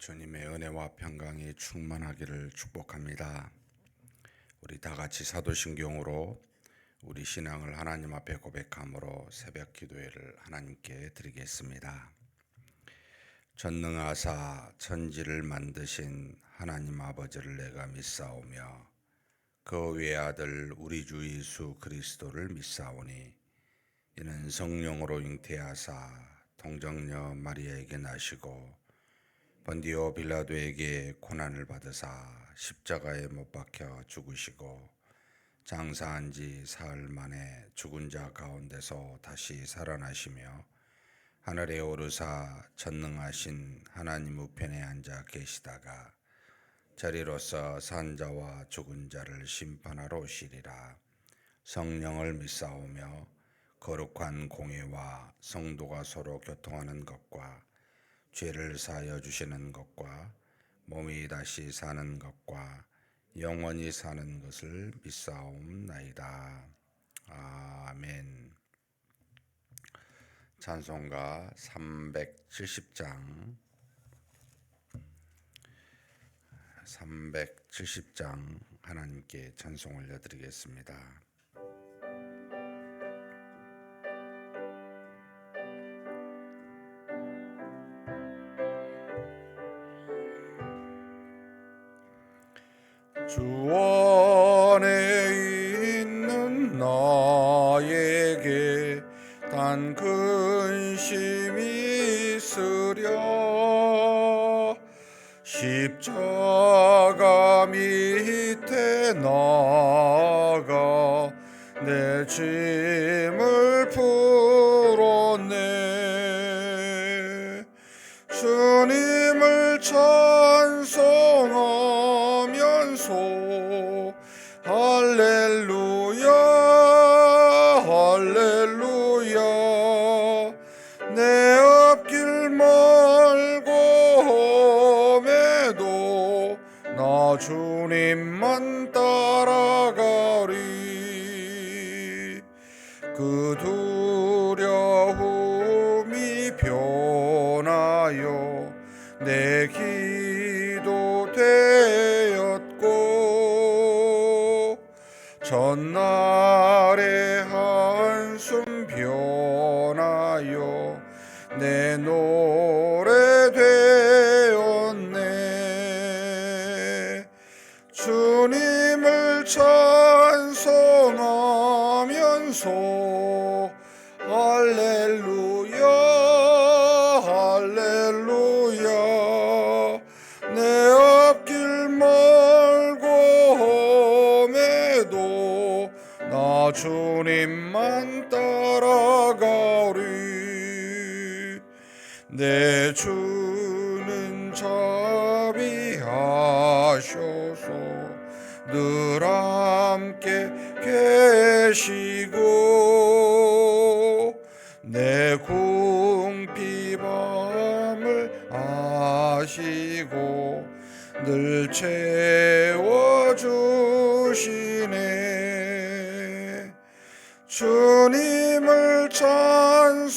주님의 은혜와 평강이 충만하기를 축복합니다. 우리 다 같이 사도신경으로 우리 신앙을 하나님 앞에 고백함으로 새벽 기도회를 하나님께 드리겠습니다. 전능하사 천지를 만드신 하나님 아버지를 내가 믿사오며 그 외아들 우리 주 예수 그리스도를 믿사오니 이는 성령으로 잉태하사 동정녀 마리아에게 나시고 본디오 빌라도에게 고난을 받으사 십자가에 못 박혀 죽으시고 장사한 지 사흘 만에 죽은 자 가운데서 다시 살아나시며 하늘에 오르사 전능하신 하나님 우편에 앉아 계시다가 저리로서 산 자와 죽은 자를 심판하러 오시리라. 성령을 믿사오며 거룩한 공회와 성도가 서로 교통하는 것과 죄를 사하여 주시는 것과 몸이 다시 사는 것과 영원히 사는 것을 믿사옵나이다. 아멘. 찬송가 370장 하나님께 찬송 올려드리겠습니다. 주 안에 있는 나에게 단 근심이 있으랴. 십자가 밑에 나가 내 짐을 풀었네. 주님을 찬송하면서 할렐루야 할렐루야. 내 앞길 멀고 험해도 나 주님만 따라가리. 그 두려움이 변하여 내 기도 되었고 전날의 한숨 변하여 내 노래 되었네. 주님을 찬송하면서 할렐루야 할렐루야. 내 앞길 멀고 험해도 나 주님만 따라가리. 내 주는 자비하셔서 늘 함께 계시고 내 궁핍함을 아시고 늘 채워주시네. 주님을 찬송하면서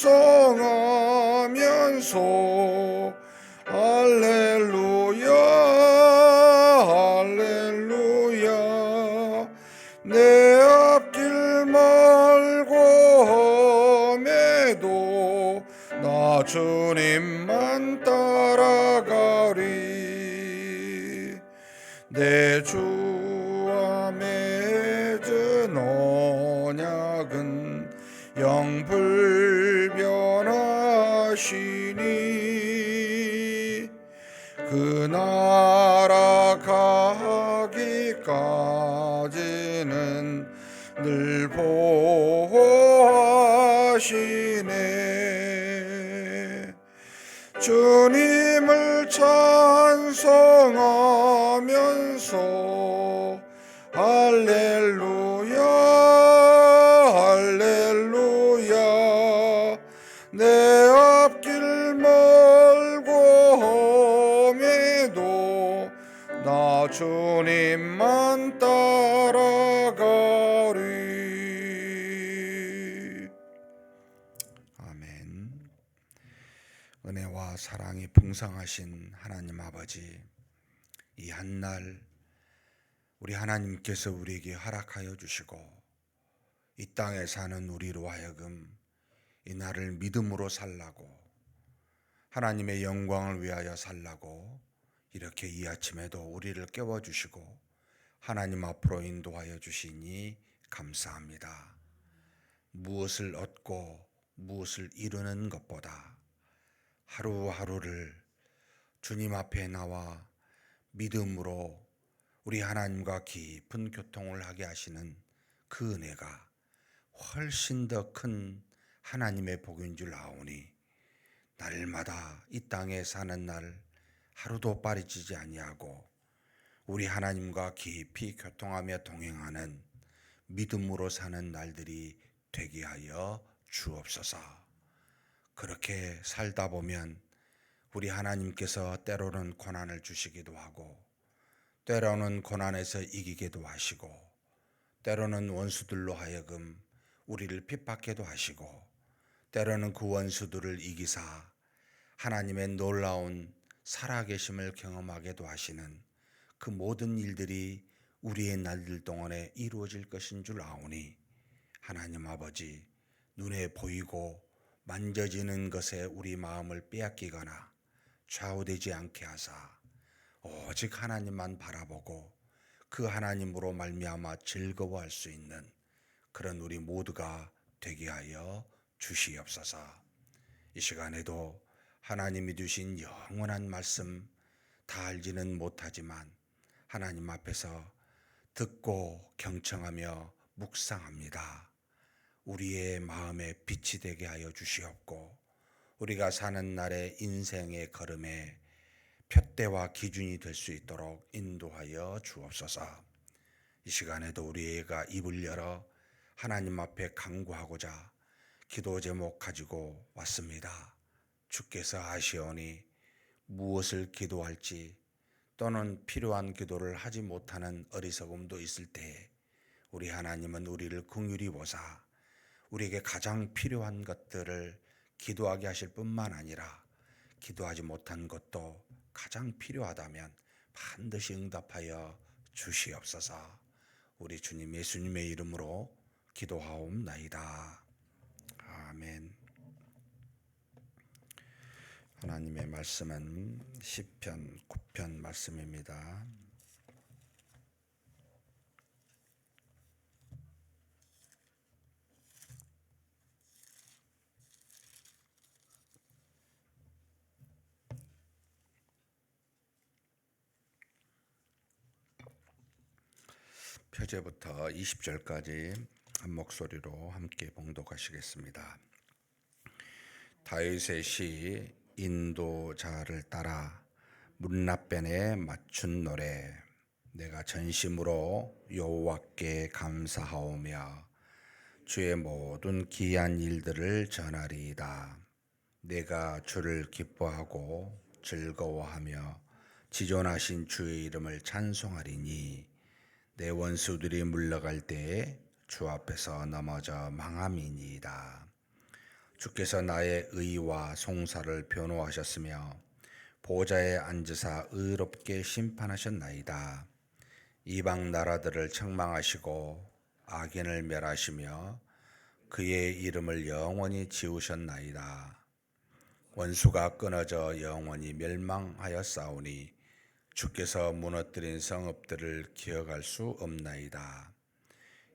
할렐루야 할렐루야. 내 앞길 멀고 험해도 나 주님만 따라가리. 내 주와 맺은 언약은 영불변하시니 그 나라 가기까지는 늘 보호하시네. 주님을 찬송하면서 할렐루야 할렐루야. 내 앞길 멀고 험해도 나 주님만 따라가리. 아멘. 은혜와 사랑 사랑이 풍성하신 하나님 아버지, 이 한날 우리 하나님께서 우리에게 허락하여 주시고 이 땅에 사는 우리로 하여금 이 날을 믿음으로 살라고, 하나님의 영광을 위하여 살라고 이렇게 이 아침에도 우리를 깨워주시고 하나님 앞으로 인도하여 주시니 감사합니다. 무엇을 얻고 무엇을 이루는 것보다 하루하루를 주님 앞에 나와 믿음으로 우리 하나님과 깊은 교통을 하게 하시는 그 은혜가 훨씬 더 큰 하나님의 복인 줄 아오니, 날마다 이 땅에 사는 날 하루도 빠지지 아니하고 우리 하나님과 깊이 교통하며 동행하는 믿음으로 사는 날들이 되게 하여 주옵소서. 그렇게 살다 보면 우리 하나님께서 때로는 고난을 주시기도 하고, 때로는 고난에서 이기게도 하시고, 때로는 원수들로 하여금 우리를 핍박해도 하시고, 때로는 그 원수들을 이기사 하나님의 놀라운 살아계심을 경험하게도 하시는 그 모든 일들이 우리의 날들 동안에 이루어질 것인 줄 아오니, 하나님 아버지, 눈에 보이고 만져지는 것에 우리 마음을 빼앗기거나 좌우되지 않게 하사 오직 하나님만 바라보고 그 하나님으로 말미암아 즐거워할 수 있는 그런 우리 모두가 되게 하여 주시옵소서. 이 시간에도 하나님이 주신 영원한 말씀 다 알지는 못하지만 하나님 앞에서 듣고 경청하며 묵상합니다. 우리의 마음에 빛이 되게 하여 주시옵고, 우리가 사는 날의 인생의 걸음에 푯대와 기준이 될 수 있도록 인도하여 주옵소서. 이 시간에도 우리가 입을 열어 하나님 앞에 간구하고자 기도 제목 가지고 왔습니다. 주께서 아시오니 무엇을 기도할지 또는 필요한 기도를 하지 못하는 어리석음도 있을 때에 우리 하나님은 우리를 긍휼히 보사 우리에게 가장 필요한 것들을 기도하게 하실 뿐만 아니라 기도하지 못한 것도 가장 필요하다면 반드시 응답하여 주시옵소서. 우리 주님 예수님의 이름으로 기도하옵나이다. 아멘. 하나님의 말씀은 시편 9편 말씀입니다. 표제부터 20절까지 한 목소리로 함께 봉독하시겠습니다. 다윗의 시 인도자를 따라 문납변에 맞춘 노래. 내가 전심으로 여호와께 감사하오며 주의 모든 기이한 일들을 전하리이다. 내가 주를 기뻐하고 즐거워하며 지존하신 주의 이름을 찬송하리니, 내 원수들이 물러갈 때에 주 앞에서 넘어져 망함이니이다. 주께서 나의 의와 송사를 변호하셨으며 보좌에 앉으사 의롭게 심판하셨나이다. 이방 나라들을 책망하시고 악인을 멸하시며 그의 이름을 영원히 지우셨나이다. 원수가 끊어져 영원히 멸망하였사오니 주께서 무너뜨린 성읍들을 기억할 수 없나이다.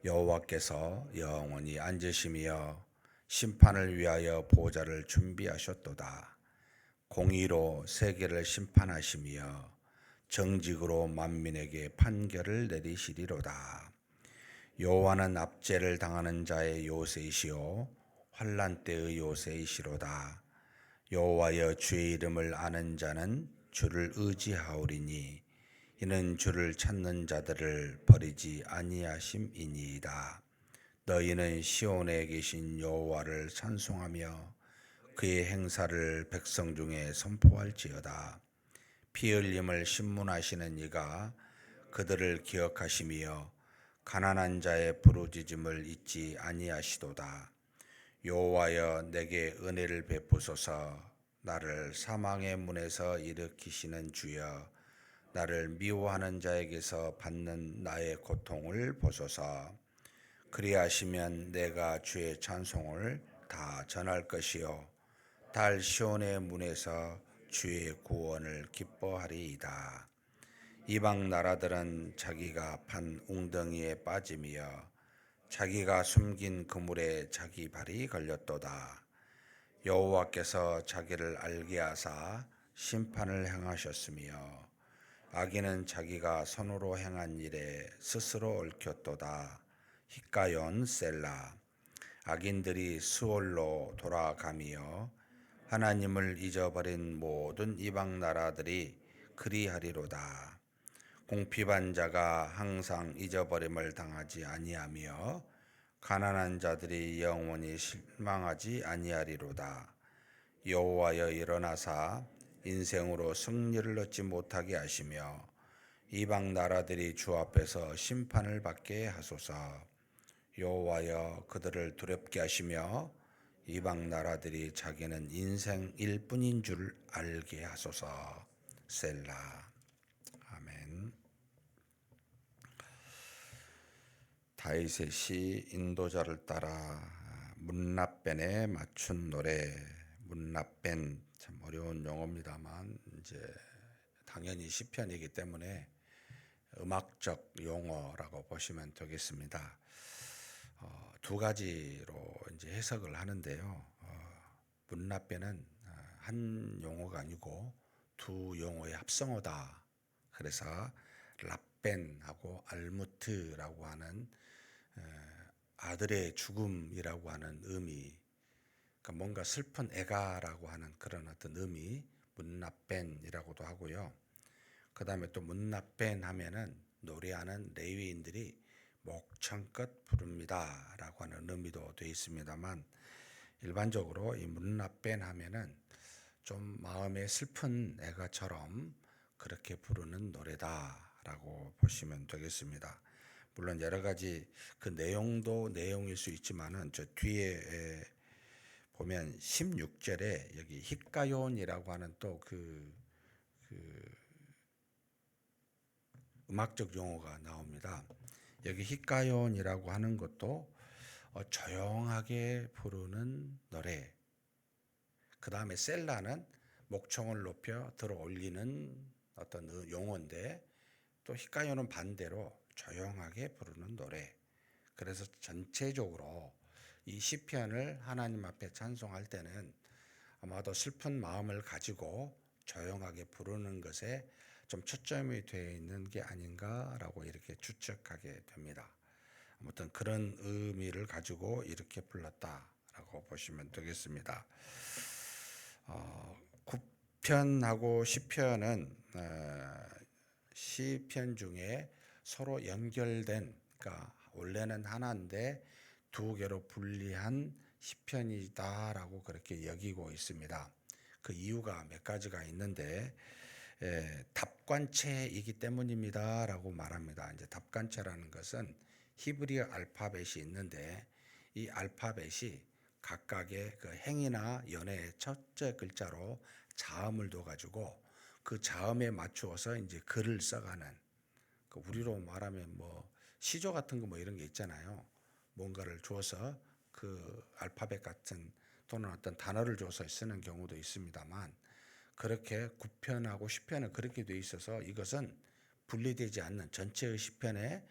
여호와께서 영원히 앉으시며 심판을 위하여 보좌를 준비하셨도다. 공의로 세계를 심판하시며 정직으로 만민에게 판결을 내리시리로다. 여호와는 압제를 당하는 자의 요새이시오 환난 때의 요새이시로다. 여호와여, 주의 이름을 아는 자는 주를 의지하오리니 이는 주를 찾는 자들을 버리지 아니하심이니이다. 너희는 시온에 계신 여호와를 찬송하며 그의 행사를 백성 중에 선포할지어다. 피 흘림을 신문하시는 이가 그들을 기억하시며 가난한 자의 부르짖음을 잊지 아니하시도다. 여호와여, 내게 은혜를 베푸소서. 나를 사망의 문에서 일으키시는 주여, 나를 미워하는 자에게서 받는 나의 고통을 보소서. 그리하시면 내가 주의 찬송을 다 전할 것이요 달 시온의 문에서 주의 구원을 기뻐하리이다. 이방 나라들은 자기가 판 웅덩이에 빠짐이여 자기가 숨긴 그물에 자기 발이 걸렸도다. 여호와께서 자기를 알게 하사 심판을 행하셨으며 악인은 자기가 손으로 행한 일에 스스로 얽혔도다. 히가연 셀라. 악인들이 스올로 돌아가며 하나님을 잊어버린 모든 이방 나라들이 그리하리로다. 공핍한 자가 항상 잊어버림을 당하지 아니하며 가난한 자들이 영원히 실망하지 아니하리로다. 여호와여 일어나사 인생으로 승리를 얻지 못하게 하시며 이방 나라들이 주 앞에서 심판을 받게 하소서. 여호와여 그들을 두렵게 하시며 이방 나라들이 자기는 인생일 뿐인 줄 알게 하소서. 셀라. 아멘. 다윗의 시 인도자를 따라 문납벤에 맞춘 노래. 문납벤 참 어려운 용어입니다만 이제 당연히 시편이기 때문에 음악적 용어라고 보시면 되겠습니다. 두 가지로 이제 해석을 하는데요. 문납벤은 한 용어가 아니고 두 용어의 합성어다. 그래서 랍벤하고 알무트라고 하는 아들의 죽음이라고 하는 의미, 그러니까 뭔가 슬픈 애가라고 하는 그런 어떤 의미, 문납벤이라고도 하고요. 그 다음에 또 문납벤 하면은 노래하는 레위인들이 목청껏 부릅니다 라고 하는 의미도 되어 있습니다만, 일반적으로 이 문납벤 하면은 좀 마음에 슬픈 애가처럼 그렇게 부르는 노래다라고 보시면 되겠습니다. 물론 여러 가지 그 내용도 내용일 수 있지만은 저 뒤에 보면 16절에 여기 히가욘이라고 하는 또 그 음악적 용어가 나옵니다. 여기 히가욘이라고 하는 것도 조용하게 부르는 노래. 그 다음에 셀라는 목청을 높여 들어 올리는 어떤 용어인데, 또 히가욘은 반대로 조용하게 부르는 노래. 그래서 전체적으로 이 시편을 하나님 앞에 찬송할 때는 아마도 슬픈 마음을 가지고 조용하게 부르는 것에 좀 초점이 되어 있는 게 아닌가라고 이렇게 추측하게 됩니다. 아무튼 그런 의미를 가지고 이렇게 불렀다라고 보시면 되겠습니다. 구편하고 시편은 시편 중에 서로 연결된, 그러니까 원래는 하나인데 두 개로 분리한 시편이다라고 그렇게 여기고 있습니다. 그 이유가 몇 가지가 있는데, 답관체이기 때문입니다라고 말합니다. 이제 답관체라는 것은 히브리어 알파벳이 있는데, 이 알파벳이 각각의 그 행이나 연의 첫째 글자로 자음을 둬가지고 그 자음에 맞추어서 이제 글을 써가는, 그 우리로 말하면 뭐 시조 같은 거 뭐 이런 게 있잖아요. 뭔가를 줘서 그 알파벳 같은 또는 어떤 단어를 줘서 쓰는 경우도 있습니다만, 그렇게 9편하고 10편은 그렇게 돼 있어서 이것은 분리되지 않는 전체의 시편에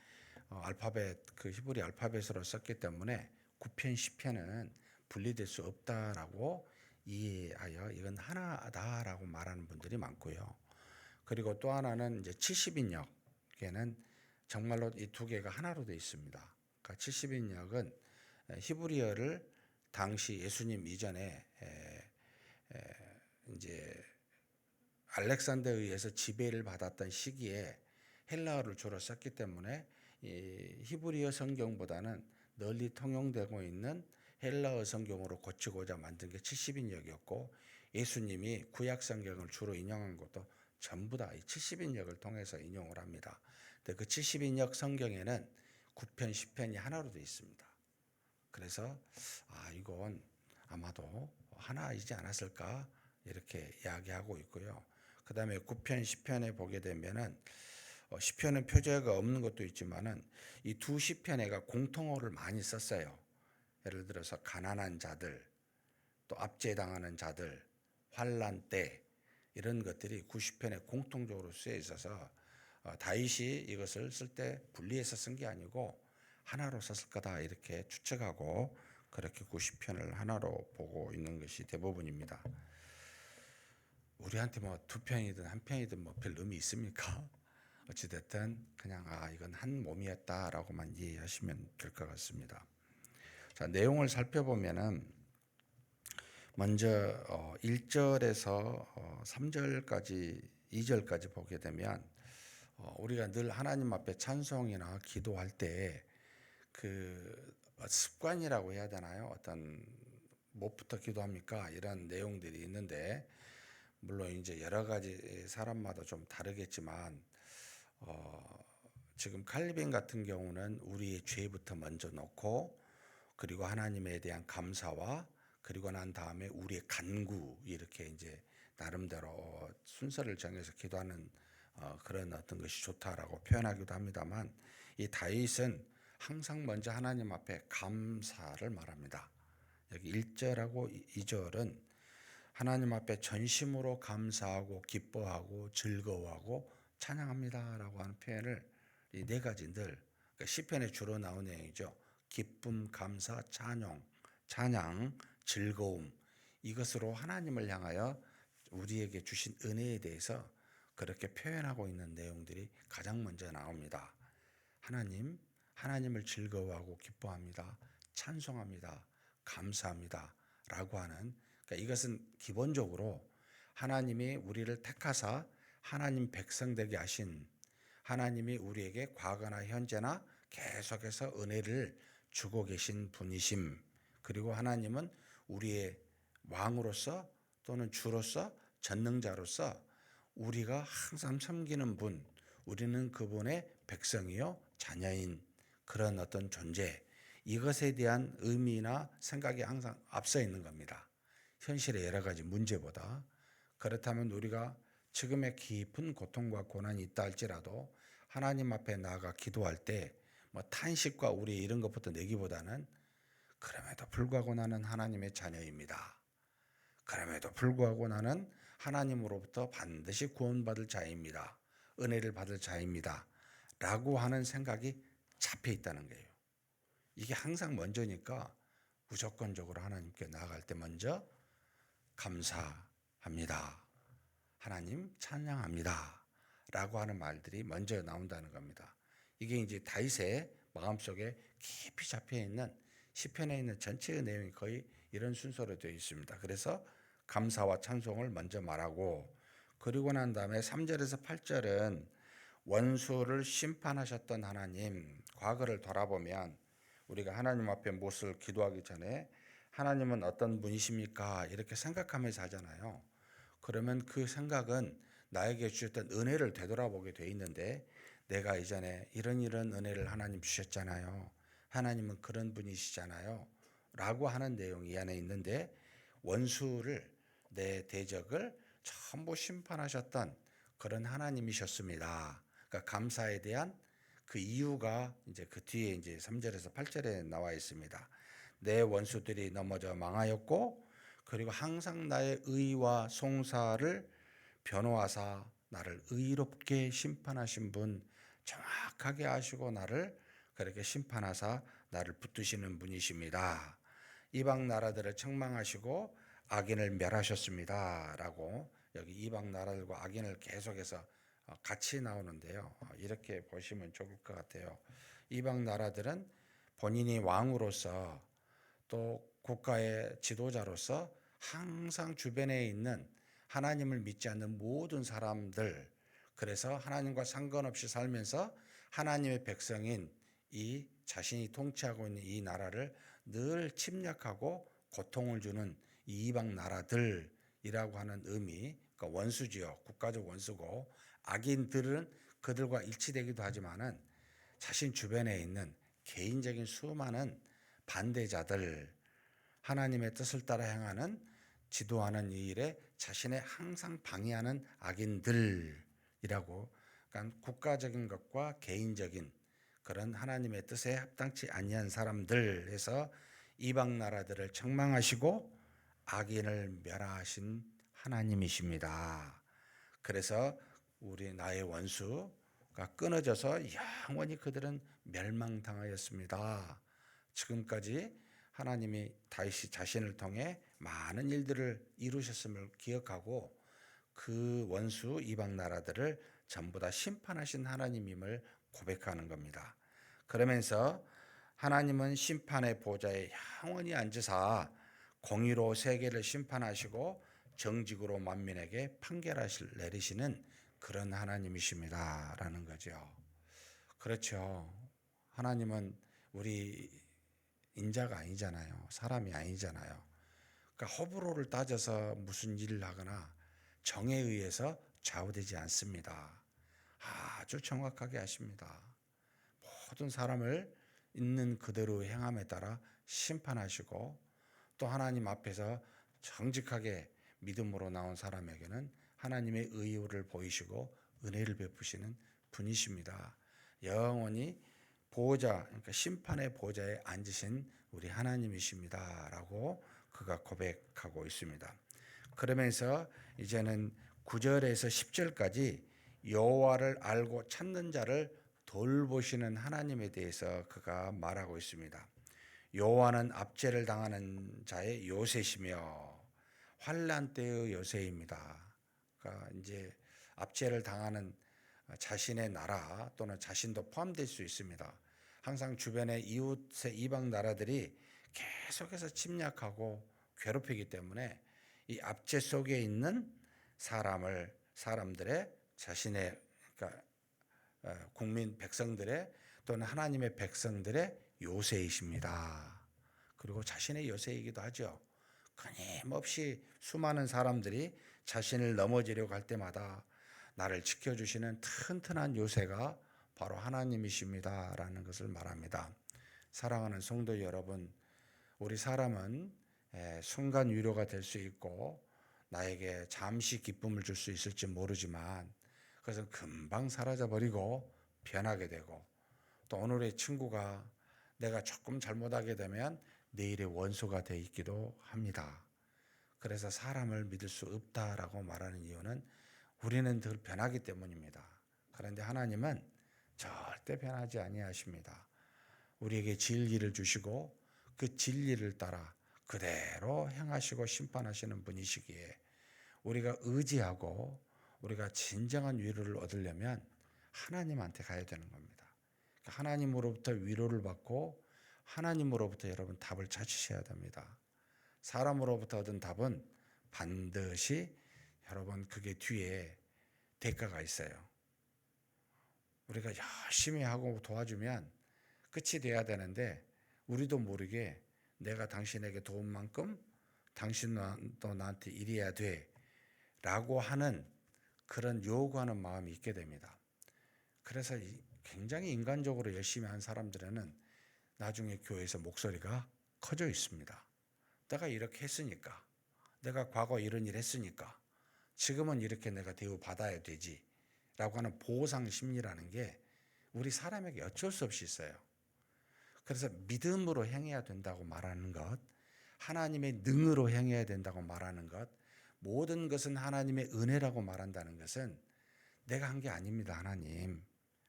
알파벳 그 히브리 알파벳으로 썼기 때문에 9편 10편은 분리될 수 없다라고 이해하여 이건 하나다라고 말하는 분들이 많고요. 그리고 또 하나는 이제 70인역에는 정말로 이 두 개가 하나로 되어 있습니다. 그러니까 70인역은 히브리어를 당시 예수님 이전에 이제 알렉산더에 의해서 지배를 받았던 시기에 헬라어를 주로 썼기 때문에 이 히브리어 성경보다는 널리 통용되고 있는 헬라어 성경으로 고치고자 만든 게 70인역이었고, 예수님이 구약 성경을 주로 인용한 것도 전부 다 이 70인역을 통해서 인용을 합니다. 근데 그 70인역 성경에는 9편, 10편이 하나로 되어 있습니다. 그래서 이건 아마도 하나이지 않았을까 이렇게 이야기하고 있고요. 그 다음에 9편, 10편에 보게 되면은 10편은 표제가 없는 것도 있지만은 이 두 시편에가 공통어를 많이 썼어요. 예를 들어서 가난한 자들, 또 압제당하는 자들, 환란 때 이런 것들이 90편에 공통적으로 쓰여 있어서 다윗이 이것을 쓸 때 분리해서 쓴 게 아니고 하나로 썼을 거다 이렇게 추측하고 그렇게 90편을 하나로 보고 있는 것이 대부분입니다. 우리한테 뭐 두 편이든 한 편이든 뭐 별 의미 있습니까? 어찌됐든 그냥 이건 한 몸이었다라고만 이해하시면 될 것 같습니다. 자, 내용을 살펴보면은 먼저 1절에서 3절까지 2절까지 보게 되면 우리가 늘 하나님 앞에 찬송이나 기도할 때 그 습관이라고 해야 되나요? 어떤 뭐부터 기도합니까? 이런 내용들이 있는데 물론 이제 여러 가지 사람마다 좀 다르겠지만 지금 칼빈 같은 경우는 우리의 죄부터 먼저 놓고 그리고 하나님에 대한 감사와 그리고 난 다음에 우리의 간구 이렇게 이제 나름대로 순서를 정해서 기도하는 그런 어떤 것이 좋다라고 표현하기도 합니다만 이 다윗은 항상 먼저 하나님 앞에 감사를 말합니다. 여기 1절하고 2절은 하나님 앞에 전심으로 감사하고 기뻐하고 즐거워하고 찬양합니다라고 하는 표현을 이 네 가지 늘 시편에 주로 나오는 내용이죠. 기쁨, 감사, 찬양, 즐거움 이것으로 하나님을 향하여 우리에게 주신 은혜에 대해서 그렇게 표현하고 있는 내용들이 가장 먼저 나옵니다. 하나님을 즐거워하고 기뻐합니다. 찬송합니다. 감사합니다. 라고 하는 그러니까 이것은 기본적으로 하나님이 우리를 택하사 하나님 백성 되게 하신 하나님이 우리에게 과거나 현재나 계속해서 은혜를 주고 계신 분이심 그리고 하나님은 우리의 왕으로서 또는 주로서 전능자로서 우리가 항상 섬기는 분 우리는 그분의 백성이요 자녀인 그런 어떤 존재 이것에 대한 의미나 생각이 항상 앞서 있는 겁니다. 현실의 여러 가지 문제보다 그렇다면 우리가 지금의 깊은 고통과 고난이 있다 할지라도 하나님 앞에 나아가 기도할 때 뭐 탄식과 우리 이런 것부터 내기보다는 그럼에도 불구하고 나는 하나님의 자녀입니다. 그럼에도 불구하고 나는 하나님으로부터 반드시 구원받을 자입니다. 은혜를 받을 자입니다. 라고 하는 생각이 잡혀 있다는 거예요. 이게 항상 먼저니까 무조건적으로 하나님께 나아갈 때 먼저 감사합니다. 하나님 찬양합니다. 라고 하는 말들이 먼저 나온다는 겁니다. 이게 이제 다윗의 마음속에 깊이 잡혀 있는 시편에 있는 전체의 내용이 거의 이런 순서로 되어 있습니다. 그래서 감사와 찬송을 먼저 말하고 그리고 난 다음에 3절에서 8절은 원수를 심판하셨던 하나님 과거를 돌아보면 우리가 하나님 앞에 무엇을 기도하기 전에 하나님은 어떤 분이십니까? 이렇게 생각하면서 하잖아요. 그러면 그 생각은 나에게 주셨던 은혜를 되돌아보게 돼 있는데 내가 이전에 이런 은혜를 하나님 주셨잖아요. 하나님은 그런 분이시잖아요. 라고 하는 내용이 이 안에 있는데 원수를 내 대적을 전부 심판하셨던 그런 하나님이셨습니다. 그러니까 감사에 대한 그 이유가 이제 그 뒤에 이제 3절에서 8절에 나와 있습니다. 내 원수들이 넘어져 망하였고 그리고 항상 나의 의와 송사를 변호하사 나를 의롭게 심판하신 분 정확하게 아시고 나를 그렇게 심판하사 나를 붙드시는 분이십니다. 이방 나라들을 책망하시고 악인을 멸하셨습니다. 라고 여기 이방 나라들과 악인을 계속해서 같이 나오는데요. 이렇게 보시면 좋을 것 같아요. 이방 나라들은 본인이 왕으로서 또 국가의 지도자로서 항상 주변에 있는 하나님을 믿지 않는 모든 사람들 그래서 하나님과 상관없이 살면서 하나님의 백성인 이 자신이 통치하고 있는 이 나라를 늘 침략하고 고통을 주는 이 이방 나라들이라고 하는 의미 그러니까 원수지요. 국가적 원수고 악인들은 그들과 일치되기도 하지만은 자신 주변에 있는 개인적인 수많은 반대자들 하나님의 뜻을 따라 행하는 지도하는 이 일에 자신의 항상 방해하는 악인들이라고, 그러니까 국가적인 것과 개인적인 그런 하나님의 뜻에 합당치 아니한 사람들 해서 이방 나라들을 책망하시고 악인을 멸하신 하나님이십니다. 그래서 우리 나의 원수가 끊어져서 영원히 그들은 멸망당하였습니다. 지금까지 하나님이 다윗이 자신을 통해 많은 일들을 이루셨음을 기억하고 그 원수 이방 나라들을 전부 다 심판하신 하나님임을 고백하는 겁니다. 그러면서 하나님은 심판의 보좌에 영원히 앉으사 공의로 세계를 심판하시고 정직으로 만민에게 판결하실 내리시는 그런 하나님이십니다라는 거죠. 그렇죠. 하나님은 우리 인자가 아니잖아요. 사람이 아니잖아요. 그러니까 호불호를 따져서 무슨 일을 하거나 정에 의해서 좌우되지 않습니다. 아주 정확하게 하십니다. 모든 사람을 있는 그대로 행함에 따라 심판하시고 또 하나님 앞에서 정직하게 믿음으로 나온 사람에게는 하나님의 의의를 보이시고 은혜를 베푸시는 분이십니다. 영원히 보호자, 그러니까 심판의 보좌에 앉으신 우리 하나님이십니다라고 그가 고백하고 있습니다. 그러면서 이제는 9절에서 10절까지 여호와를 알고 찾는 자를 돌보시는 하나님에 대해서 그가 말하고 있습니다. 여호와는 압제를 당하는 자의 요새시며 환난 때의 요새입니다. 그러니까 이제 압제를 당하는 자신의 나라 또는 자신도 포함될 수 있습니다. 항상 주변의 이웃의 이방 나라들이 계속해서 침략하고 괴롭히기 때문에 이 압제 속에 있는 사람들의 자신의 그러니까 국민 백성들의 또는 하나님의 백성들의 요새이십니다. 그리고 자신의 요새이기도 하죠. 끊임없이 수많은 사람들이 자신을 넘어지려고 할 때마다 나를 지켜주시는 튼튼한 요새가 바로 하나님이십니다라는 것을 말합니다. 사랑하는 성도 여러분, 우리 사람은 순간 위로가 될 수 있고 나에게 잠시 기쁨을 줄 수 있을지 모르지만 그것은 금방 사라져버리고 변하게 되고 또 오늘의 친구가 내가 조금 잘못하게 되면 내일의 원수가 돼 있기도 합니다. 그래서 사람을 믿을 수 없다라고 말하는 이유는 우리는 늘 변하기 때문입니다. 그런데 하나님은 절대 변하지 아니하십니다. 우리에게 진리를 주시고 그 진리를 따라 그대로 행하시고 심판하시는 분이시기에 우리가 의지하고 우리가 진정한 위로를 얻으려면 하나님한테 가야 되는 겁니다. 하나님으로부터 위로를 받고 하나님으로부터 여러분 답을 찾으셔야 됩니다. 사람으로부터 얻은 답은 반드시 여러분 그게 뒤에 대가가 있어요. 우리가 열심히 하고 도와주면 끝이 돼야 되는데 우리도 모르게 내가 당신에게 도운 만큼 당신도 나한테 이래야 돼 라고 하는 그런 요구하는 마음이 있게 됩니다. 그래서 굉장히 인간적으로 열심히 한 사람들에는 나중에 교회에서 목소리가 커져 있습니다. 내가 이렇게 했으니까, 내가 과거 이런 일 했으니까 지금은 이렇게 내가 대우받아야 되지 라고 하는 보상 심리라는 게 우리 사람에게 어쩔 수 없이 있어요. 그래서 믿음으로 행해야 된다고 말하는 것, 하나님의 능으로 행해야 된다고 말하는 것, 모든 것은 하나님의 은혜라고 말한다는 것은 내가 한 게 아닙니다.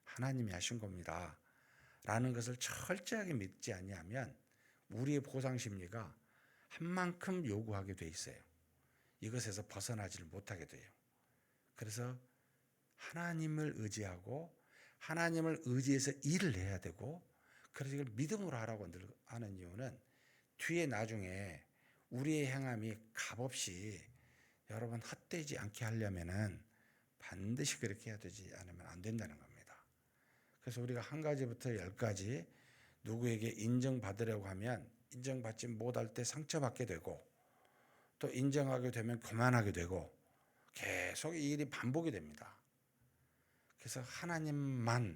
하나님이 하신 겁니다. 라는 것을 철저하게 믿지 아니하면 우리의 보상 심리가 한 만큼 요구하게 돼 있어요. 이것에서 벗어나지를 못하게 돼요. 그래서 하나님을 의지하고 하나님을 의지해서 일을 해야 되고 그래서 이걸 믿음으로 하라고 하는 이유는 뒤에 나중에 우리의 행함이 값없이 여러분 헛되지 않게 하려면은 반드시 그렇게 해야 되지 않으면 안 된다는 겁니다. 그래서 우리가 한 가지부터 10가지 누구에게 인정받으려고 하면 인정받지 못할 때 상처받게 되고 또 인정하게 되면 교만하게 되고 계속 이 일이 반복이 됩니다. 그래서 하나님만,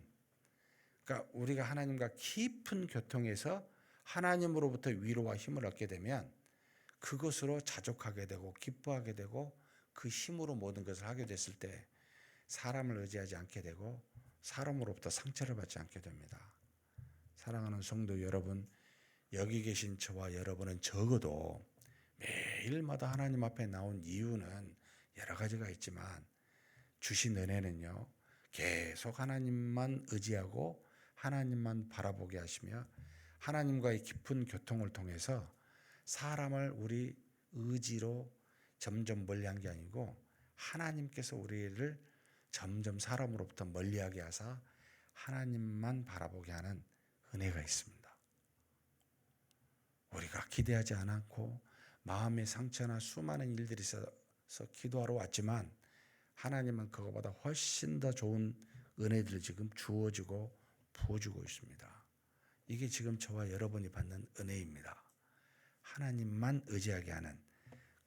그러니까 우리가 하나님과 깊은 교통에서 하나님으로부터 위로와 힘을 얻게 되면 그것으로 자족하게 되고 기뻐하게 되고 그 힘으로 모든 것을 하게 됐을 때 사람을 의지하지 않게 되고 사람으로부터 상처를 받지 않게 됩니다. 사랑하는 성도 여러분, 여기 계신 저와 여러분은 적어도 매일마다 하나님 앞에 나온 이유는 여러 가지가 있지만 주신 은혜는요, 계속 하나님만 의지하고 하나님만 바라보게 하시며 하나님과의 깊은 교통을 통해서 사람을 우리 의지로 점점 멀리한 게 아니고 하나님께서 우리를 점점 사람으로부터 멀리하게 하사 하나님만 바라보게 하는 은혜가 있습니다. 우리가 기대하지 않았고 마음의 상처나 수많은 일들이 있어서 기도하러 왔지만 하나님은 그거보다 훨씬 더 좋은 은혜들을 지금 주어주고 부어주고 있습니다. 이게 지금 저와 여러분이 받는 은혜입니다. 하나님만 의지하게 하는,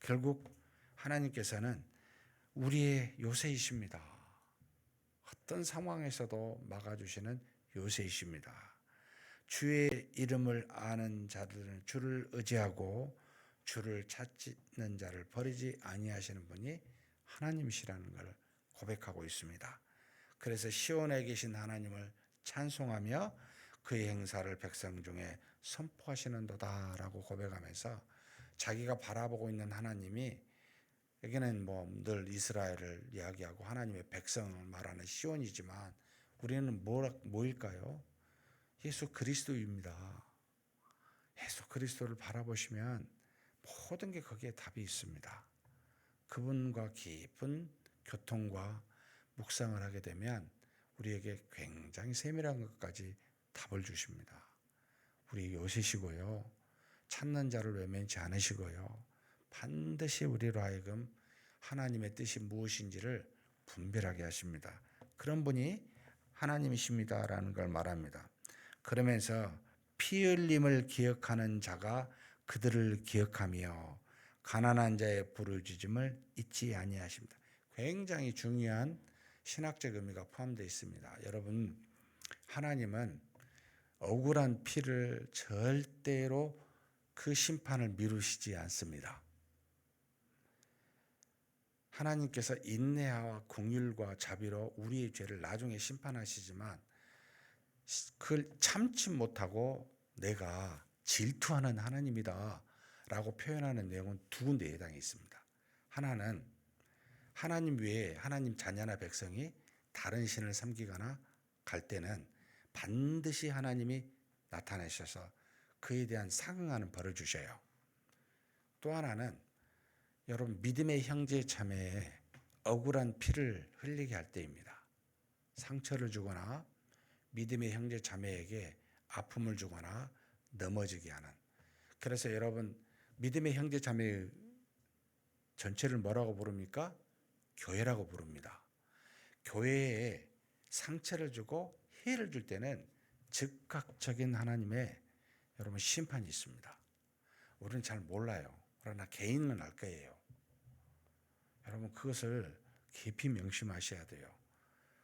결국 하나님께서는 우리의 요새이십니다. 어떤 상황에서도 막아주시는 요새이십니다. 주의 이름을 아는 자들은 주를 의지하고 주를 찾는 자를 버리지 아니하시는 분이 하나님이시라는 걸 고백하고 있습니다. 그래서 시온에 계신 하나님을 찬송하며 그의 행사를 백성 중에 선포하시는도다라고 고백하면서 자기가 바라보고 있는 하나님이, 여기는 뭐 늘 이스라엘을 이야기하고 하나님의 백성을 말하는 시온이지만 우리는 뭐일까요? 예수 그리스도입니다. 예수 그리스도를 바라보시면 모든 게 거기에 답이 있습니다. 그분과 깊은 교통과 묵상을 하게 되면 우리에게 굉장히 세밀한 것까지 답을 주십니다. 우리 요새시고요, 찾는 자를 외면치 않으시고요, 반드시 우리로 하여금 하나님의 뜻이 무엇인지를 분별하게 하십니다. 그런 분이 하나님이십니다라는 걸 말합니다. 그러면서 피 흘림을 기억하는 자가 그들을 기억하며 가난한 자의 부르짖음을 잊지 아니하십니다. 굉장히 중요한 신학적 의미가 포함되어 있습니다. 여러분, 하나님은 억울한 피를 절대로 그 심판을 미루시지 않습니다. 하나님께서 인내와 긍휼과 자비로 우리의 죄를 나중에 심판하시지만 그걸 참지 못하고 내가 질투하는 하나님이다 라고 표현하는 내용은 두 군데에 해당이 있습니다. 하나는 하나님 외에 하나님 자녀나 백성이 다른 신을 섬기거나 갈 때는 반드시 하나님이 나타나셔서 그에 대한 상응하는 벌을 주셔요. 또 하나는 여러분, 믿음의 형제 자매에 억울한 피를 흘리게 할 때입니다. 상처를 주거나 믿음의 형제 자매에게 아픔을 주거나 넘어지게 하는. 그래서 여러분, 믿음의 형제 자매 전체를 뭐라고 부릅니까? 교회라고 부릅니다. 교회에 상처를 주고 해를 줄 때는 즉각적인 하나님의 여러분 심판이 있습니다. 우리는 잘 몰라요. 그러나 개인은 알 거예요. 여러분, 그것을 깊이 명심하셔야 돼요.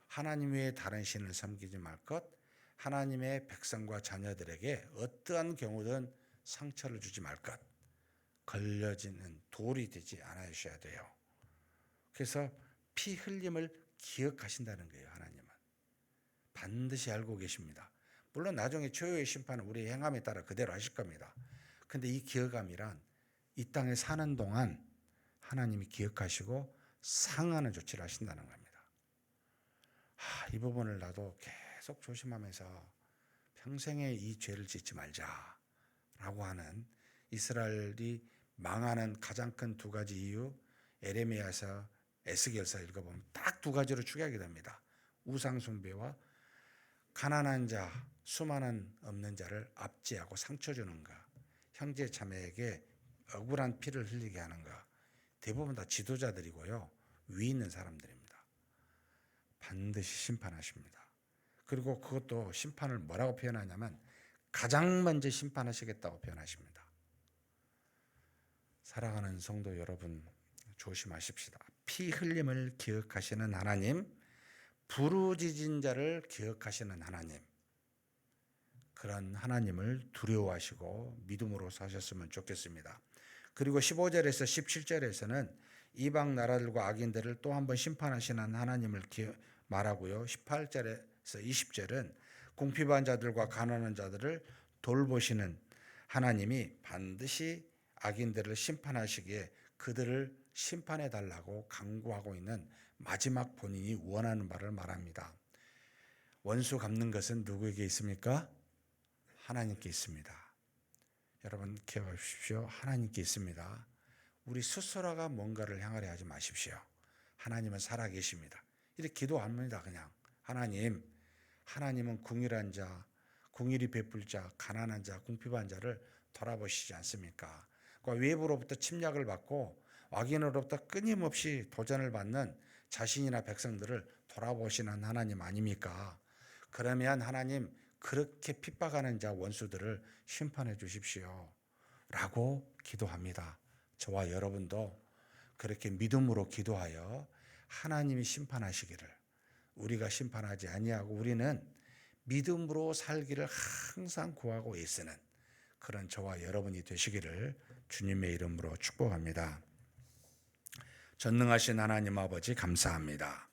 하나님 외에 다른 신을 섬기지 말 것, 하나님의 백성과 자녀들에게 어떠한 경우든 상처를 주지 말 것, 걸려지는 돌이 되지 않으셔야 돼요. 그래서 피 흘림을 기억하신다는 거예요. 하나님은 반드시 알고 계십니다. 물론 나중에 최후의 심판은 우리의 행함에 따라 그대로 하실 겁니다. 근데 이 기억함이란 이 땅에 사는 동안 하나님이 기억하시고 상하는 조치를 하신다는 겁니다. 이 부분을 나도 계속 조심하면서 평생에 이 죄를 짓지 말자라고 하는, 이스라엘이 망하는 가장 큰 두 가지 이유, 에레미야서 에스겔서 읽어보면 딱 두 가지로 추격하게 됩니다. 우상 숭배와 가난한 자, 수많은 없는 자를 압제하고 상처 주는 것, 형제 자매에게 억울한 피를 흘리게 하는 것. 대부분 다 지도자들이고요, 위 있는 사람들입니다. 반드시 심판하십니다. 그리고 그것도 심판을 뭐라고 표현하냐면 가장 먼저 심판하시겠다고 표현하십니다. 사랑하는 성도 여러분, 조심하십시다. 피 흘림을 기억하시는 하나님, 부르짖은 자를 기억하시는 하나님, 그런 하나님을 두려워하시고 믿음으로 사셨으면 좋겠습니다. 그리고 15절에서 17절에서는 이방 나라들과 악인들을 또 한 번 심판하시는 하나님을 말하고요. 18절에서 20절은 궁핍한 자들과 가난한 자들을 돌보시는 하나님이 반드시 악인들을 심판하시기에 그들을 심판해 달라고 강구하고 있는 마지막 본인이 원하는 바를 말합니다. 원수 갚는 것은 누구에게 있습니까? 하나님께 있습니다. 여러분 기억해 주십시오. 하나님께 있습니다. 우리 스스로가 뭔가를 향하려 하지 마십시오. 하나님은 살아계십니다. 이렇게 기도합니다. 그냥 하나님은 궁일한 자, 궁일이 베풀 자, 가난한 자, 궁핍한 자를 돌아보시지 않습니까? 외부로부터 침략을 받고 악인으로부터 끊임없이 도전을 받는 자신이나 백성들을 돌아보시는 하나님 아닙니까? 그러면 하나님 그렇게 핍박하는 자 원수들을 심판해 주십시오 라고 기도합니다. 저와 여러분도 그렇게 믿음으로 기도하여 하나님이 심판하시기를, 우리가 심판하지 아니하고 우리는 믿음으로 살기를 항상 구하고 애쓰는 그런 저와 여러분이 되시기를 주님의 이름으로 축복합니다. 전능하신 하나님 아버지 감사합니다.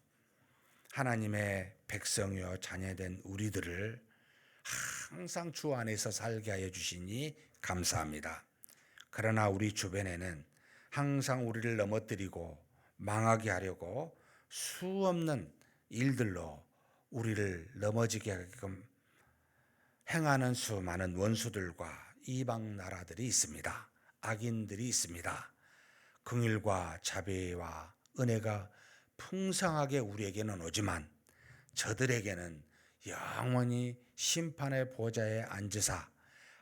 하나님의 백성이여 자녀된 우리들을 항상 주 안에서 살게 하여 주시니 감사합니다. 그러나 우리 주변에는 항상 우리를 넘어뜨리고 망하게 하려고 수없는 일들로 우리를 넘어지게 하게끔 행하는 수많은 원수들과 이방 나라들이 있습니다. 악인들이 있습니다. 긍휼과 자비와 은혜가 풍성하게 우리에게는 오지만 저들에게는 영원히 심판의 보좌에 앉으사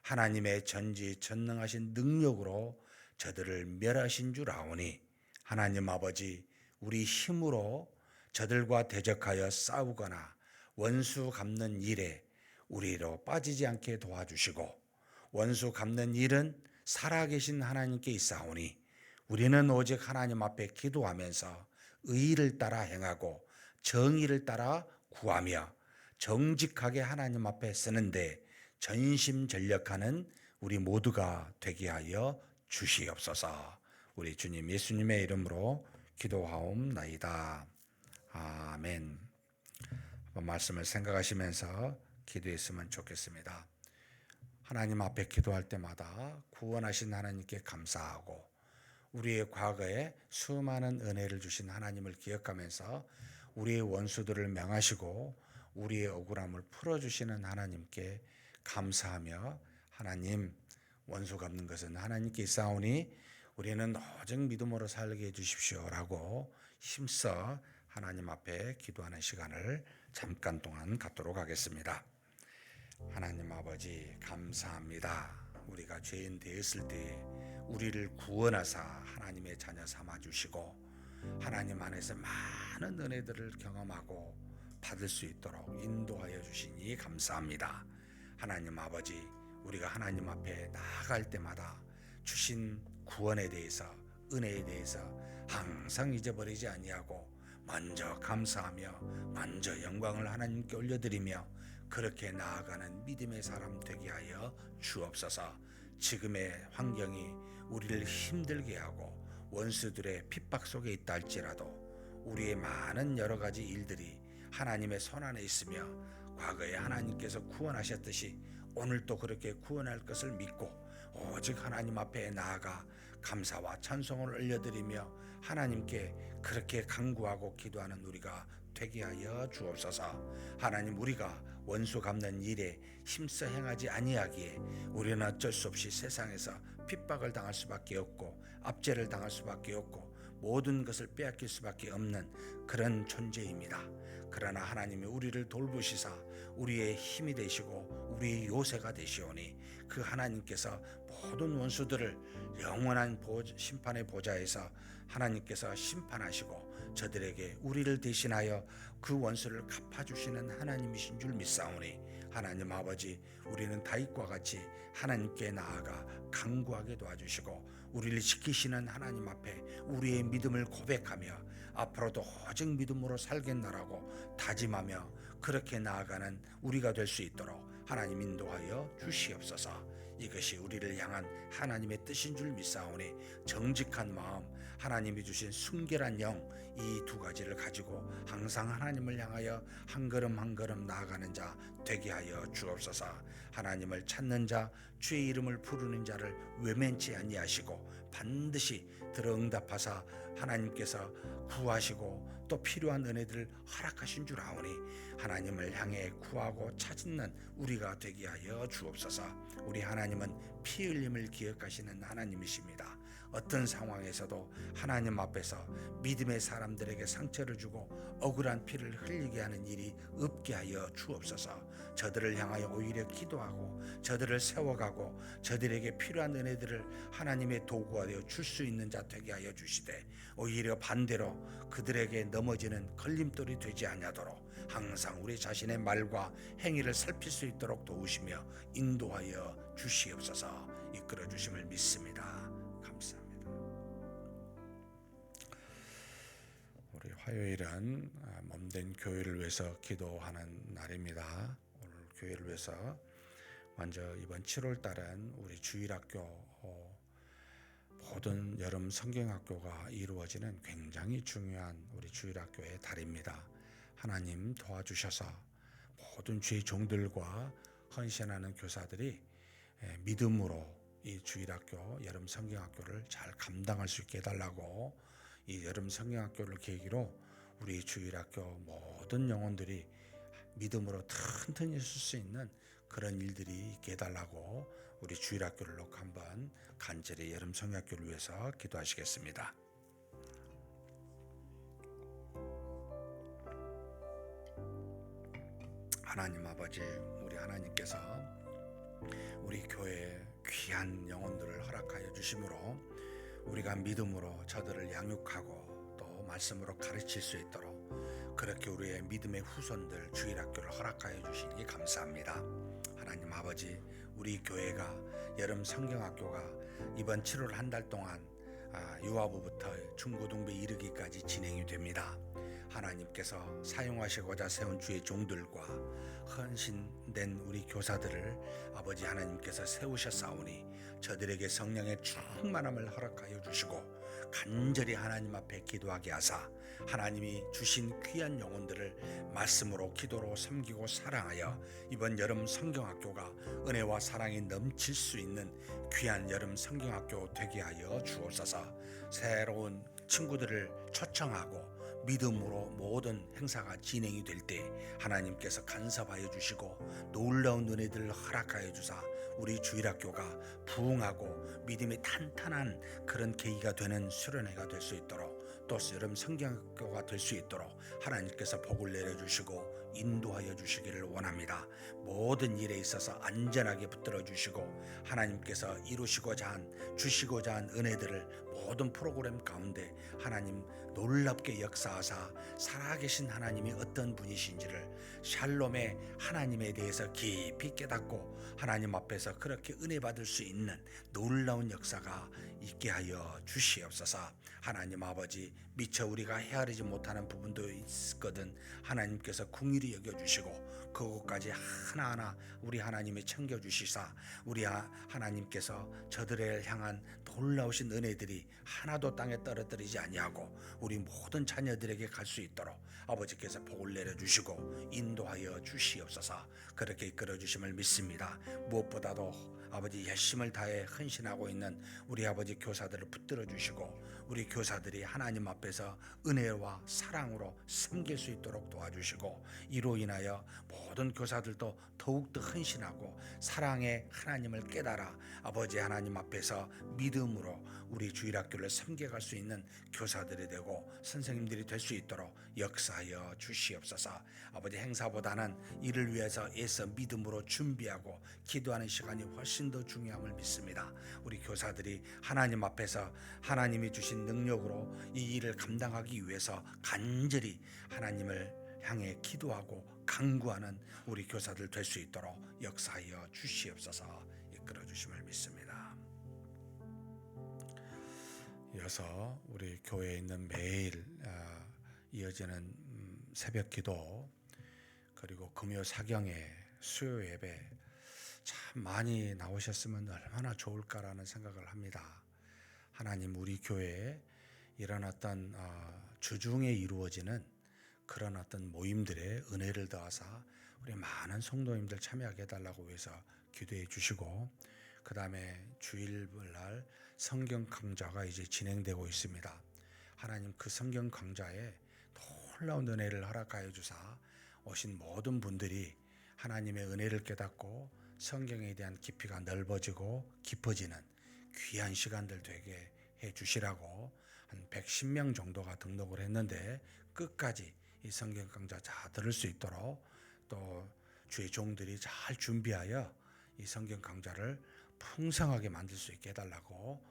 하나님의 전지전능하신 능력으로 저들을 멸하신 줄 아오니 하나님 아버지 우리 힘으로 저들과 대적하여 싸우거나 원수 갚는 일에 우리로 빠지지 않게 도와주시고 원수 갚는 일은 살아계신 하나님께 있사오니 우리는 오직 하나님 앞에 기도하면서 의를 따라 행하고 정의를 따라 구하며 정직하게 하나님 앞에 쓰는데 전심전력하는 우리 모두가 되게 하여 주시옵소서. 우리 주님 예수님의 이름으로 기도하옵나이다. 아멘. 말씀을 생각하시면서 기도했으면 좋겠습니다. 하나님 앞에 기도할 때마다 구원하신 하나님께 감사하고 우리의 과거에 수많은 은혜를 주신 하나님을 기억하면서 우리의 원수들을 명하시고 우리의 억울함을 풀어주시는 하나님께 감사하며 하나님 원수 갚는 것은 하나님께 있사오니 우리는 오직 믿음으로 살게 해주십시오라고 힘써 하나님 앞에 기도하는 시간을 잠깐 동안 갖도록 하겠습니다. 하나님 아버지 감사합니다. 우리가 죄인 되었을 때 우리를 구원하사 하나님의 자녀 삼아주시고 하나님 안에서 많은 은혜들을 경험하고 받을 수 있도록 인도하여 주시니 감사합니다. 하나님 아버지 우리가 하나님 앞에 나아갈 때마다 주신 구원에 대해서 은혜에 대해서 항상 잊어버리지 아니하고 먼저 감사하며 먼저 영광을 하나님께 올려드리며 그렇게 나아가는 믿음의 사람 되게 하여 주옵소서. 지금의 환경이 우리를 힘들게 하고 원수들의 핍박 속에 있다 할지라도 우리의 많은 여러 가지 일들이 하나님의 손안에 있으며 과거에 하나님께서 구원하셨듯이 오늘도 그렇게 구원할 것을 믿고 오직 하나님 앞에 나아가 감사와 찬송을 올려드리며 하나님께 그렇게 간구하고 기도하는 우리가 되게 하여 주옵소서. 하나님 우리가 원수 갚는 일에 힘써 행하지 아니하기에 우리는 어쩔 수 없이 세상에서 핍박을 당할 수밖에 없고 압제를 당할 수밖에 없고 모든 것을 빼앗길 수밖에 없는 그런 존재입니다. 그러나 하나님이 우리를 돌보시사 우리의 힘이 되시고 우리의 요새가 되시오니 그 하나님께서 모든 원수들을 영원한 심판의 보좌에서 하나님께서 심판하시고 저들에게 우리를 대신하여 그 원수를 갚아주시는 하나님이신 줄 믿사오니 하나님 아버지 우리는 다윗과 같이 하나님께 나아가 간구하게 도와주시고 우리를 지키시는 하나님 앞에 우리의 믿음을 고백하며 앞으로도 오직 믿음으로 살겠노라고 다짐하며 그렇게 나아가는 우리가 될 수 있도록 하나님 인도하여 주시옵소서. 이것이 우리를 향한 하나님의 뜻인 줄 믿사오니 정직한 마음, 하나님이 주신 순결한 영, 이 두 가지를 가지고 항상 하나님을 향하여 한 걸음 한 걸음 나아가는 자 되게 하여 주옵소서. 하나님을 찾는 자, 주의 이름을 부르는 자를 외면치 아니하시고 반드시 들어 응답하사 하나님께서 구하시고 또 필요한 은혜들을 허락하신 줄 아오니 하나님을 향해 구하고 찾는 우리가 되게 하여 주옵소서. 우리 하나님은 피 흘림을 기억하시는 하나님이십니다. 어떤 상황에서도 하나님 앞에서 믿음의 사람들에게 상처를 주고 억울한 피를 흘리게 하는 일이 없게 하여 주옵소서. 저들을 향하여 오히려 기도하고 저들을 세워가고 저들에게 필요한 은혜들을 하나님의 도구가 되어 줄 수 있는 자 되게 하여 주시되, 오히려 반대로 그들에게 넘어지는 걸림돌이 되지 아니하도록 항상 우리 자신의 말과 행위를 살필 수 있도록 도우시며 인도하여 주시옵소서. 이끌어 주심을 믿습니다. 감사합니다. 우리 화요일은 몸된 교회를 위해서 기도하는 날입니다. 오늘 교회를 위해서 먼저 이번 7월 달은 우리 주일학교 모든 여름 성경학교가 이루어지는 굉장히 중요한 우리 주일학교의 달입니다. 하나님 도와주셔서 모든 주의 종들과 헌신하는 교사들이 믿음으로 이 주일학교 여름 성경학교를 잘 감당할 수 있게 해달라고, 이 여름 성경학교를 계기로 우리 주일학교 모든 영혼들이 믿음으로 튼튼히 쓸 수 있는 그런 일들이 있게 해달라고 우리 주일학교를 놓고 한번 간절히 여름 성경학교를 위해서 기도하시겠습니다. 하나님 아버지, 우리 하나님께서 우리 교회에 귀한 영혼들을 허락하여 주심으로 우리가 믿음으로 저들을 양육하고 또 말씀으로 가르칠 수 있도록 그렇게 우리의 믿음의 후손들 주일학교를 허락하여 주시니 감사합니다. 하나님 아버지, 우리 교회가 여름 성경학교가 이번 7월 한 달 동안 유아부부터 중고등부에 이르기까지 진행이 됩니다. 하나님께서 사용하시고자 세운 주의 종들과 헌신된 우리 교사들을 아버지 하나님께서 세우셨사오니 저들에게 성령의 충만함을 허락하여 주시고 간절히 하나님 앞에 기도하게 하사 하나님이 주신 귀한 영혼들을 말씀으로 기도로 섬기고 사랑하여 이번 여름 성경학교가 은혜와 사랑이 넘칠 수 있는 귀한 여름 성경학교 되게 하여 주옵소서. 새로운 친구들을 초청하고 믿음으로 모든 행사가 진행이 될 때 하나님께서 간섭하여 주시고 놀라운 은혜들을 허락하여 주사 우리 주일학교가 부흥하고 믿음이 탄탄한 그런 계기가 되는 수련회가 될 수 있도록, 또 여름 성경학교가 될 수 있도록 하나님께서 복을 내려주시고 인도하여 주시기를 원합니다. 모든 일에 있어서 안전하게 붙들어 주시고 하나님께서 이루시고자 한 주시고자 한 은혜들을 모든 프로그램 가운데 하나님 놀랍게 역사하사 살아계신 하나님이 어떤 분이신지를 샬롬의 하나님에 대해서 깊이 깨닫고 하나님 앞에서 그렇게 은혜 받을 수 있는 놀라운 역사가 있게 하여 주시옵소서. 하나님 아버지, 미처 우리가 헤아리지 못하는 부분도 있거든 하나님께서 긍휼히 여겨주시고 그것까지 하나하나 우리 하나님이 챙겨주시사 우리 하나님께서 저들을 향한 놀라우신 은혜들이 하나도 땅에 떨어뜨리지 아니하고 우리 모든 자녀들에게 갈 수 있도록 아버지께서 복을 내려주시고 인도하여 주시옵소서. 그렇게 이끌어 주심을 믿습니다. 무엇보다도 아버지 열심을 다해 헌신하고 있는 우리 아버지 교사들을 붙들어 주시고 우리 교사들이 하나님 앞에서 은혜와 사랑으로 섬길 수 있도록 도와주시고 이로 인하여 모든 교사들도 더욱더 헌신하고 사랑의 하나님을 깨달아 아버지 하나님 앞에서 믿음으로 우리 주일학교를 섬겨갈 수 있는 교사들이 되고 선생님들이 될 수 있도록 역사하여 주시옵소서. 아버지, 행사보다는 이를 위해서 애써 믿음으로 준비하고 기도하는 시간이 훨씬 더 중요함을 믿습니다. 우리 교사들이 하나님 앞에서 하나님이 주신 능력으로 이 일을 감당하기 위해서 간절히 하나님을 향해 기도하고 간구하는 우리 교사들 될 수 있도록 역사하여 주시옵소서. 이끌어 주심을 믿습니다. 이어서 우리 교회에 있는 매일 이어지는 새벽 기도 그리고 금요 사경회 수요 예배 참 많이 나오셨으면 얼마나 좋을까라는 생각을 합니다. 하나님 우리 교회에 이런 어떤 주중에 이루어지는 그런 어떤 모임들의 은혜를 더하사 우리 많은 성도님들 참여하게 해달라고 해서 기도해 주시고, 그 다음에 주일날 성경 강좌가 이제 진행되고 있습니다. 하나님 그 성경 강좌에 놀라운 은혜를 허락하여 주사 오신 모든 분들이 하나님의 은혜를 깨닫고 성경에 대한 깊이가 넓어지고 깊어지는 귀한 시간들 되게 해 주시라고 한 110명 정도가 등록을 했는데, 끝까지 이 성경 강좌 잘 들을 수 있도록 또 주의 종들이 잘 준비하여 이 성경 강좌를 풍성하게 만들 수 있게 해달라고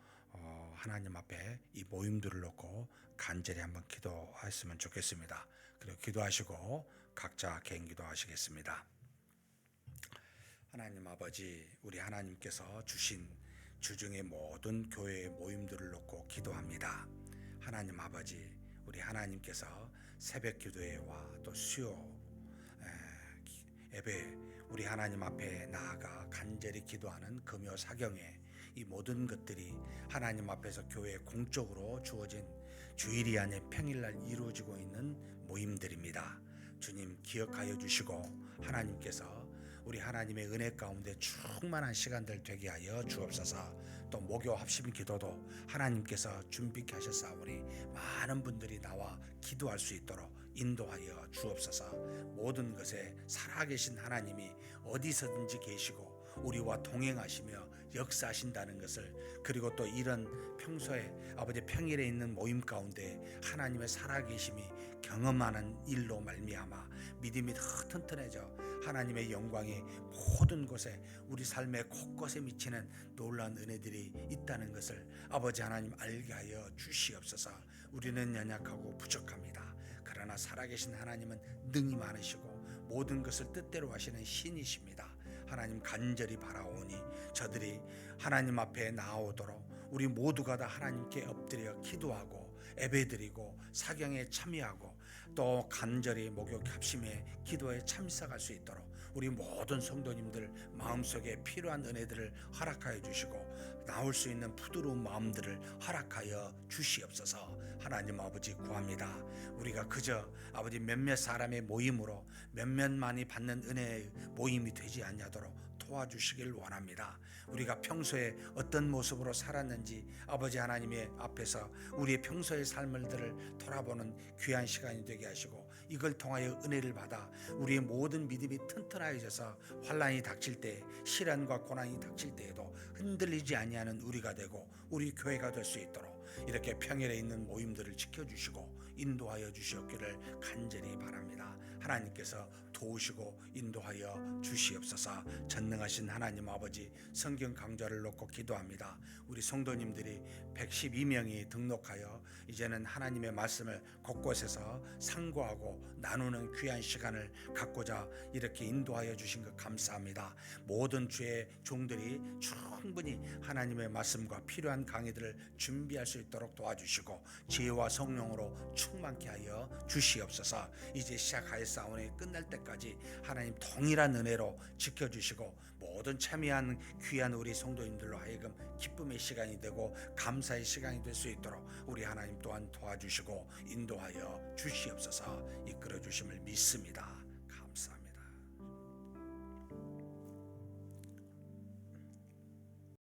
하나님 앞에 이 모임들을 놓고 간절히 한번 기도했으면 좋겠습니다. 그리고 기도하시고 각자 개인 기도하시겠습니다. 하나님 아버지, 우리 하나님께서 주신 주중의 모든 교회의 모임들을 놓고 기도합니다. 하나님 아버지, 우리 하나님께서 새벽 기도회와 또 수요 예배, 우리 하나님 앞에 나아가 간절히 기도하는 금요 사경회, 이 모든 것들이 하나님 앞에서 교회 공적으로 주어진 주일이 아닌 평일날 이루어지고 있는 모임들입니다. 주님 기억하여 주시고 하나님께서 우리 하나님의 은혜 가운데 충만한 시간들 되게 하여 주옵소서. 또 목요 합심 기도도 하나님께서 준비케 하셨사오니 많은 분들이 나와 기도할 수 있도록 인도하여 주옵소서. 모든 것에 살아계신 하나님이 어디서든지 계시고 우리와 동행하시며 역사하신다는 것을, 그리고 또 이런 평소에 아버지 평일에 있는 모임 가운데 하나님의 살아계심이 경험하는 일로 말미암아 믿음이 더 튼튼해져 하나님의 영광이 모든 곳에 우리 삶의 곳곳에 미치는 놀라운 은혜들이 있다는 것을 아버지 하나님 알게 하여 주시옵소서. 우리는 연약하고 부족합니다. 그러나 살아계신 하나님은 능히 많으시고 모든 것을 뜻대로 하시는 신이십니다. 하나님 간절히 바라오니 저들이 하나님 앞에 나오도록 우리 모두가 다 하나님께 엎드려 기도하고 예배드리고 사경에 참여하고 또 간절히 목욕 합심에 기도에 참석할 수 있도록 우리 모든 성도님들 마음속에 필요한 은혜들을 허락하여 주시고 나올 수 있는 부드러운 마음들을 허락하여 주시옵소서. 하나님 아버지 구합니다. 우리가 그저 아버지 몇몇 사람의 모임으로 몇몇만이 받는 은혜의 모임이 되지 않도록 도와주시길 원합니다. 우리가 평소에 어떤 모습으로 살았는지 아버지 하나님의 앞에서 우리의 평소의 삶들을 돌아보는 귀한 시간이 되게 하시고, 이걸 통하여 은혜를 받아 우리의 모든 믿음이 튼튼하여져서 환난이 닥칠 때, 시련과 고난이 닥칠 때에도 흔들리지 아니하는 우리가 되고 우리 교회가 될 수 있도록 이렇게 평일에 있는 모임들을 지켜주시고 인도하여 주시옵기를 간절히 바랍니다. 하나님께서 도우시고 인도하여 주시옵소서. 전능하신 하나님 아버지, 성경 강좌를 놓고 기도합니다. 우리 성도님들이 112명이 등록하여 이제는 하나님의 말씀을 곳곳에서 상고하고 나누는 귀한 시간을 갖고자 이렇게 인도하여 주신 것 감사합니다. 모든 주의 종들이 충분히 하나님의 말씀과 필요한 강의들을 준비할 수 있도록 도와주시고 지혜와 성령으로 충만케 하여 주시옵소서. 이제 시작하였사오니 끝날 때까지 하나님 동일한 은혜로 지켜주시고 모든 참여한 귀한 우리 성도님들로 하여금 기쁨의 시간이 되고 감사의 시간이 될 수 있도록 우리 하나님 또한 도와주시고 인도하여 주시옵소서. 이끌어 주심을 믿습니다.